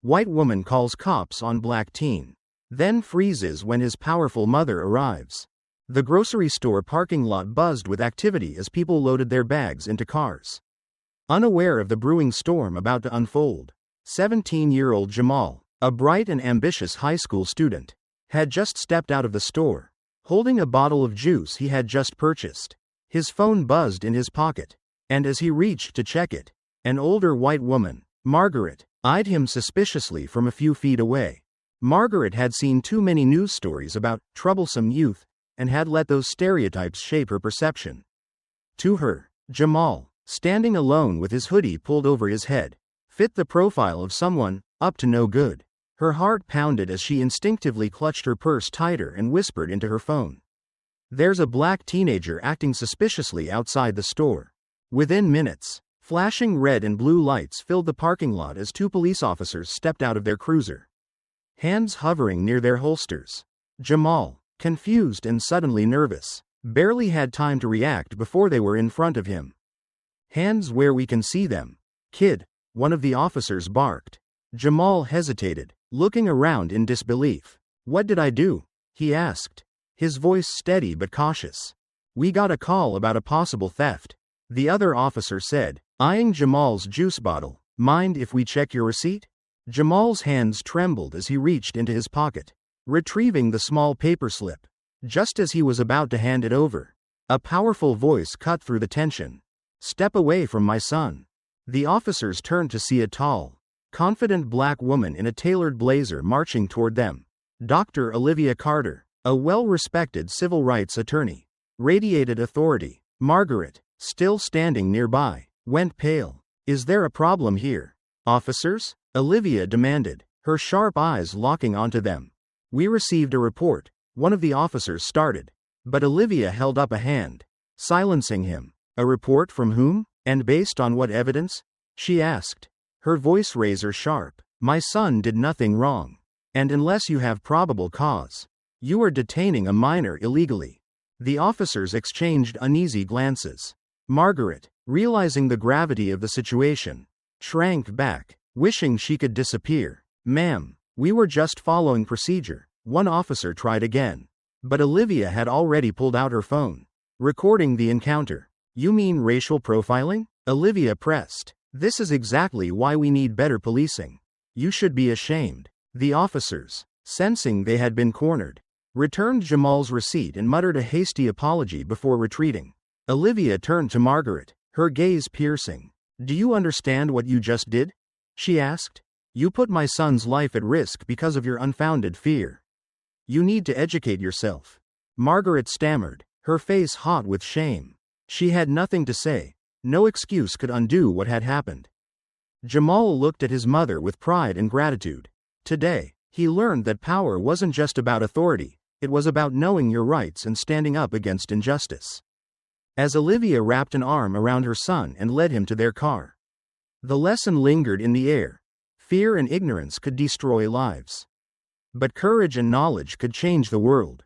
White woman calls cops on black teen. Then freezes when his powerful mother arrives. The grocery store parking lot buzzed with activity as people loaded their bags into cars. Unaware of the brewing storm about to unfold, 17-year-old Jamal, a bright and ambitious high school student, had just stepped out of the store, holding a bottle of juice he had just purchased. His phone buzzed in his pocket, and as he reached to check it, an older white woman, Margaret, eyed him suspiciously from a few feet away. Margaret had seen too many news stories about troublesome youth and had let those stereotypes shape her perception. To her, Jamal, standing alone with his hoodie pulled over his head, fit the profile of someone up to no good. Her heart pounded as she instinctively clutched her purse tighter and whispered into her phone, "There's a black teenager acting suspiciously outside the store." Within minutes, flashing red and blue lights filled the parking lot as two police officers stepped out of their cruiser, hands hovering near their holsters. Jamal, confused and suddenly nervous, barely had time to react before they were in front of him. "Hands where we can see them, kid," one of the officers barked. Jamal hesitated, looking around in disbelief. "What did I do?" he asked, his voice steady but cautious. "We got a call about a possible theft," the other officer said, eyeing Jamal's juice bottle. "Mind if we check your receipt?" Jamal's hands trembled as he reached into his pocket, retrieving the small paper slip. Just as he was about to hand it over, a powerful voice cut through the tension. "Step away from my son." The officers turned to see a tall, confident black woman in a tailored blazer marching toward them. Dr. Olivia Carter, a well-respected civil rights attorney, radiated authority. Margaret, still standing nearby, went pale. "Is there a problem here, officers?" Olivia demanded, her sharp eyes locking onto them. "We received a report," one of the officers started, but Olivia held up a hand, silencing him. "A report from whom? And based on what evidence?" she asked, her voice razor sharp. "My son did nothing wrong. And unless you have probable cause, you are detaining a minor illegally." The officers exchanged uneasy glances. Margaret, realizing the gravity of the situation, shrank back, wishing she could disappear. "Ma'am, we were just following procedure," one officer tried again. But Olivia had already pulled out her phone, recording the encounter. "You mean racial profiling?" Olivia pressed. "This is exactly why we need better policing. You should be ashamed." The officers, sensing they had been cornered, returned Jamal's receipt and muttered a hasty apology before retreating. Olivia turned to Margaret, her gaze piercing. "Do you understand what you just did?" she asked. "You put my son's life at risk because of your unfounded fear. You need to educate yourself." Margaret stammered, her face hot with shame. She had nothing to say. No excuse could undo what had happened. Jamal looked at his mother with pride and gratitude. Today, he learned that power wasn't just about authority, it was about knowing your rights and standing up against injustice. As Olivia wrapped an arm around her son and led him to their car, the lesson lingered in the air. Fear and ignorance could destroy lives, but courage and knowledge could change the world.